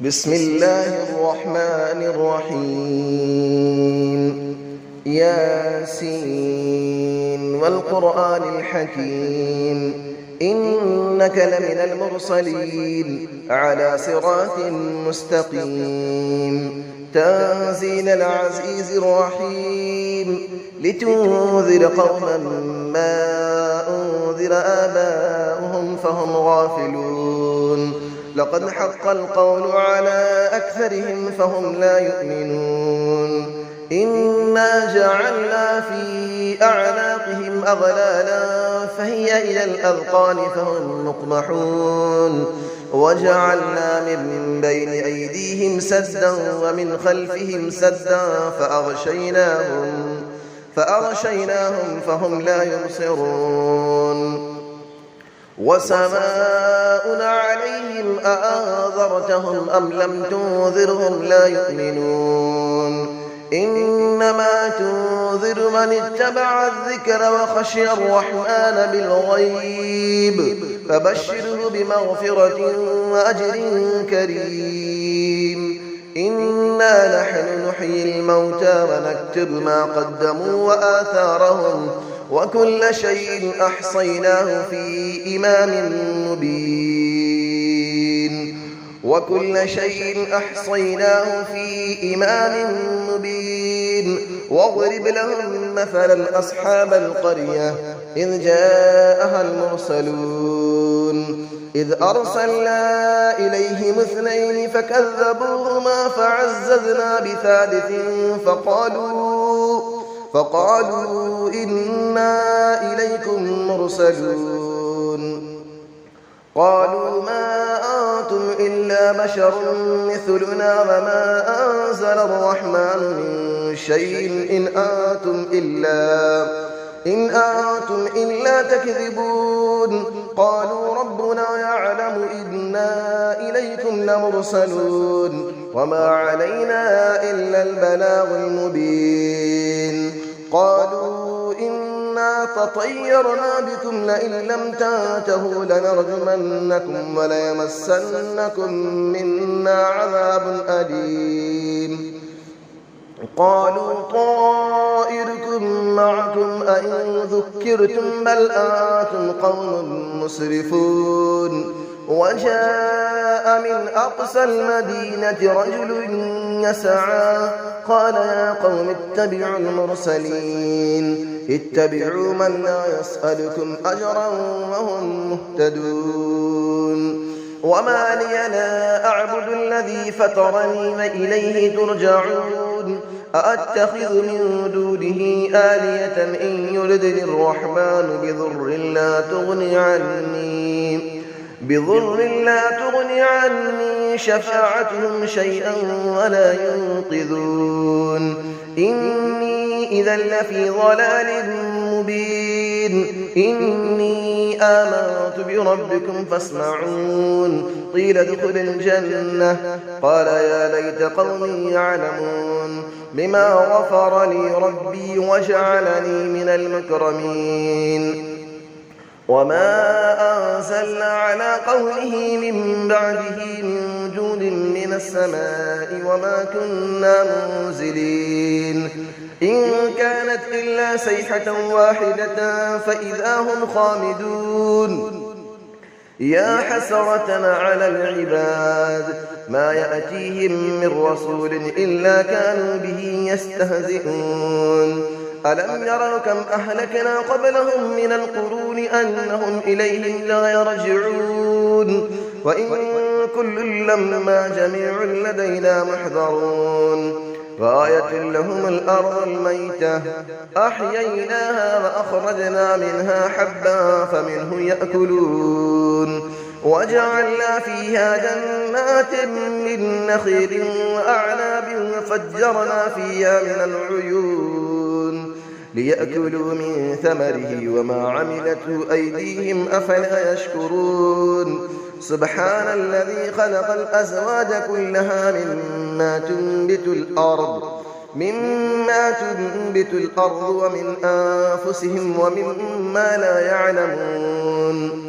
بسم الله الرحمن الرحيم ياسين والقرآن الحكيم إنك لمن المرسلين على صراط مستقيم تنزيل العزيز الرحيم لتنذر قوما ما أنذر آباؤهم فهم غافلون لقد حق القول على أكثرهم فهم لا يؤمنون إنا جعلنا في أعناقهم أغلالا فهي إلى الأذقان فهم مقمحون وجعلنا من بين أيديهم سدا ومن خلفهم سدا فأغشيناهم فهم لا يبصرون وسماء عليهم أأنذرتهم أم لم تنذرهم لا يؤمنون إنما تنذر من اتبع الذكر وخشي الرحمن بالغيب فبشره بمغفرة وأجر كريم إنا نحن نحيي الموتى ونكتب ما قدموا وآثارهم وكل شيء أحصيناه في إمام مبين واضرب لهم مثلا أصحاب القرية إذ جاءها المرسلون إذ أرسلنا إليهم 2 فكذبوهما فعززنا بثالث فقالوا إنا إليكم مرسلون قالوا ما أنتم إلا بشر مثلنا وما أنزل الرحمن من شيء إن أنتم إلا تكذبون قالوا ربنا يعلم إنا إليكم لمرسلون وما علينا إلا البلاغ المبين قالوا إنا تطيرنا بكم لئن لم تنتهوا لنرجمنكم وليمسنكم منا عذاب أليم قالوا طائركم معكم أئن ذكرتم بل أنتم قوم مسرفون وجاء من أقصى المدينة رجل يسعى قال يا قوم اتبعوا المرسلين اتبعوا من لا يسألكم أجرا وهم مهتدون وما لي لا أعبد الذي فطرني وإليه ترجعون أأتخذ من دونه آلية إن يردني الرحمن بضر لا تغني عني شفاعتهم شيئا ولا ينقذون إني إذا لفي ضلال مبين إني آمنت بربكم فاسمعون قيل ادخل الجنة قال يا ليت قومي يعلمون بما غفر لي ربي وجعلني من المكرمين وما أنزلنا على قوله من بعده من جود من السماء وما كنا منزلين إن كانت إلا صيحة واحدة فإذا هم خامدون يا حسرة على العباد ما يأتيهم من رسول إلا كانوا به يستهزئون ألم يروا كم أهلكنا قبلهم من القرون أنهم إليهم لا يرجعون وإن كل لما جميع لدينا محضرون وآية لهم الأرض الميتة أحييناها وأخرجنا منها حبا فمنه يأكلون وجعلنا فيها جنات من نخيل وأعناب وفجرنا فيها من العيون ليأكلوا من ثمره وما عملته أيديهم أفلا يشكرون سبحان الذي خلق الأزواج كلها مما تنبت الأرض ومن أنفسهم ومما لا يعلمون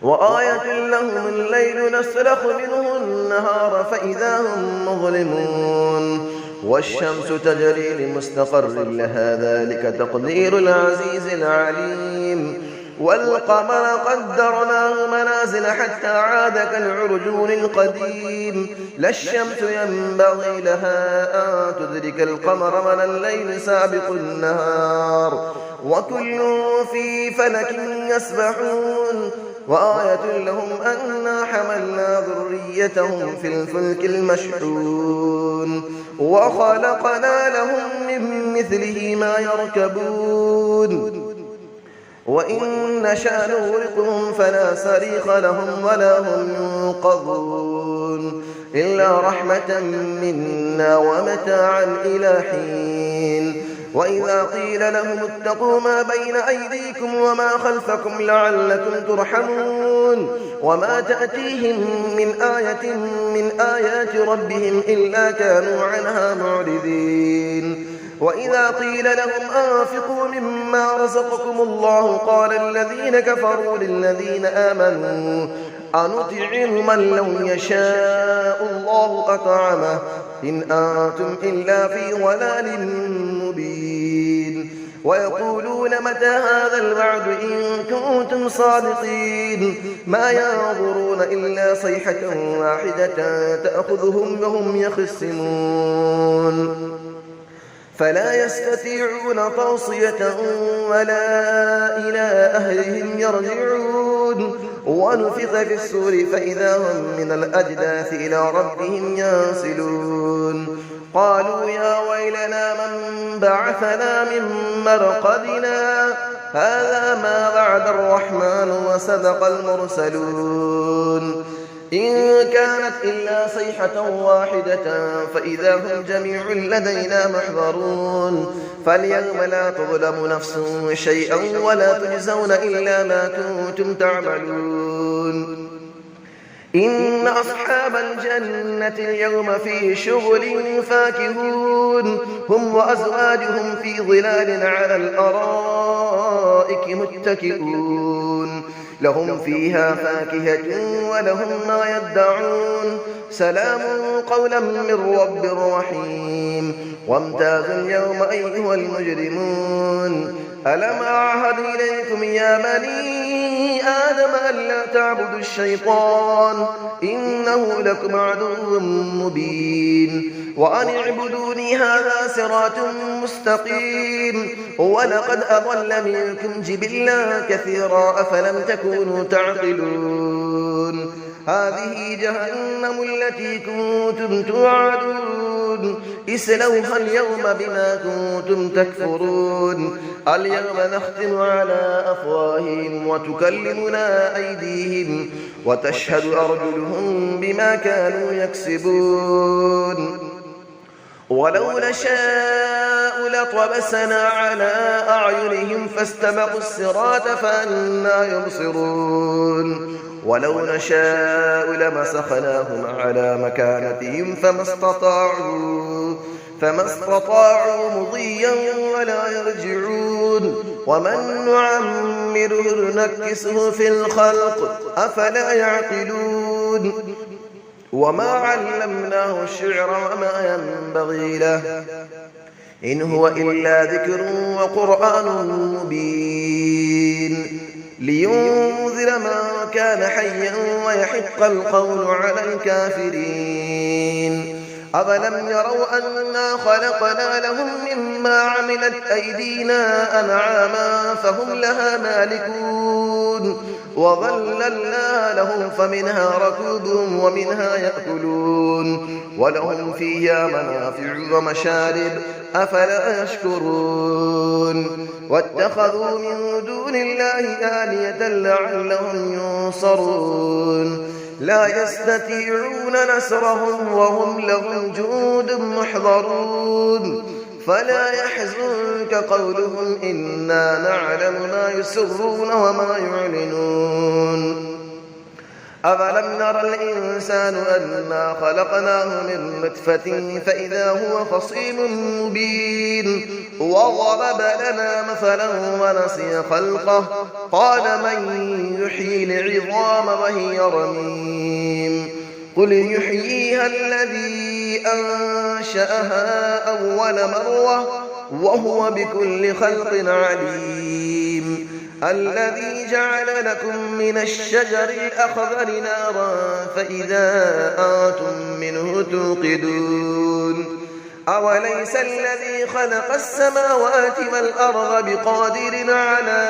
وآية لهم الليل نسلخ منه النهار فإذا هم مظلمون والشمس تجري لمستقر لها ذلك تقدير العزيز العليم والقمر قدرناه منازل حتى عاد كالعرجون القديم لا الشمس ينبغي لها أن تدرك القمر ولا الليل سابق النهار وكل في فلك يسبحون وآية لهم أنا حملنا ذريتهم في الفلك المشحون وخلقنا لهم من مثله ما يركبون وإن نشأ نغرقهم فلا صريخ لهم ولا هم ينقذون إلا رحمة منا ومتاعا إلى حين وإذا قيل لهم اتقوا ما بين أيديكم وما خلفكم لعلكم ترحمون وما تأتيهم من آية من آيات ربهم إلا كانوا عنها معرضين وإذا قيل لهم أنفقوا مما رزقكم الله قال الذين كفروا للذين آمنوا أنطعم من لو يشاء الله أطعمه إن أنتم إلا في ضلال مبين ويقولون متى هذا الوعد إن كنتم صادقين ما ينظرون إلا صيحة واحدة تأخذهم وهم يخصمون فلا يستطيعون توصية ولا إلى أهلهم يرجعون ونفخ في السور فإذا هم من الأجداث إلى ربهم ينسلون قالوا يا ويلنا من بعثنا من مرقدنا هذا ما وعد الرحمن وصدق المرسلون إن كانت إلا صيحة واحدة فإذا هم جميع لدينا محضرون فاليوم لا تظلم نفس شيئا ولا تجزون إلا ما كنتم تعملون إن أصحاب الجنة اليوم في شغل فاكهون هم وأزواجهم في ظلال على الأرائك متكئون لهم فيها فاكهة ولهم ما يدعون سلام قولا من رب رحيم وامتازوا اليوم أيها المجرمون ألم أعهد إليكم يا بني آدم ألا تعبدوا الشيطان إنه لكم عدو مبين وأن اعبدوني هذا صراط مستقيم ولقد أضل منكم جبلا كثيرا أفلم تكونوا تعقلون هذه جهنم التي كنتم توعدون اسلوها اليوم بما كنتم تكفرون اليوم نختم على أفواههم وتكلمنا أيديهم وتشهد أرجلهم بما كانوا يكسبون ولو نشاء لطمسنا على أعينهم فاستبقوا الصراط فأنى يبصرون ولو نشاء لمسخناهم على مكانتهم فما استطاعوا مضيا ولا يرجعون ومن نعمره نكسه في الخلق أفلا يعقلون وما علمناه الشعر وما ينبغي له إن هو إلا ذكر وقرآن مبين لينذر من كان حيا ويحق القول على الكافرين أفلم يروا أنا خلقنا لهم مما عملت أيدينا أنعاما فهم لها مالكون وظللنا لهم فمنها ركوبهم ومنها يأكلون ولهم فيها منافع ومشارب أفلا يشكرون واتخذوا من دون الله آلية لعلهم ينصرون لا يستطيعون نصرهم وهم لهم جند محضرون فلا يحزنك قولهم إنا نعلم ما يسرون وما يعلنون أفلم نرى الإنسان أنا خلقناه من نطفة فإذا هو خصيم مبين وضرب لنا مثلا ونسي خلقه قال من يحيي العظام وهي رميم قل يحييها الذي أنشأها أول مرة وهو بكل خلق عليم الذي جعل لكم من الشجر الأخضر نارا فإذا أنتم منه توقدون أوليس الذي خلق السماوات والأرض بقادر على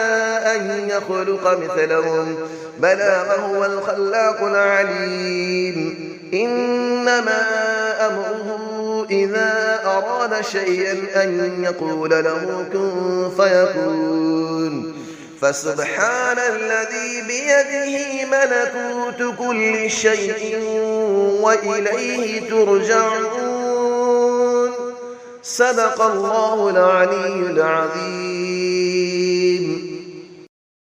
أن يخلق مثلهم بلى وهو الخلاق العليم إنما أمره إذا أراد شيئا أن يقول له كن فيكون فسبحان الذي بيده ملكوت كل شيء وإليه ترجعون صدق الله العلي العظيم.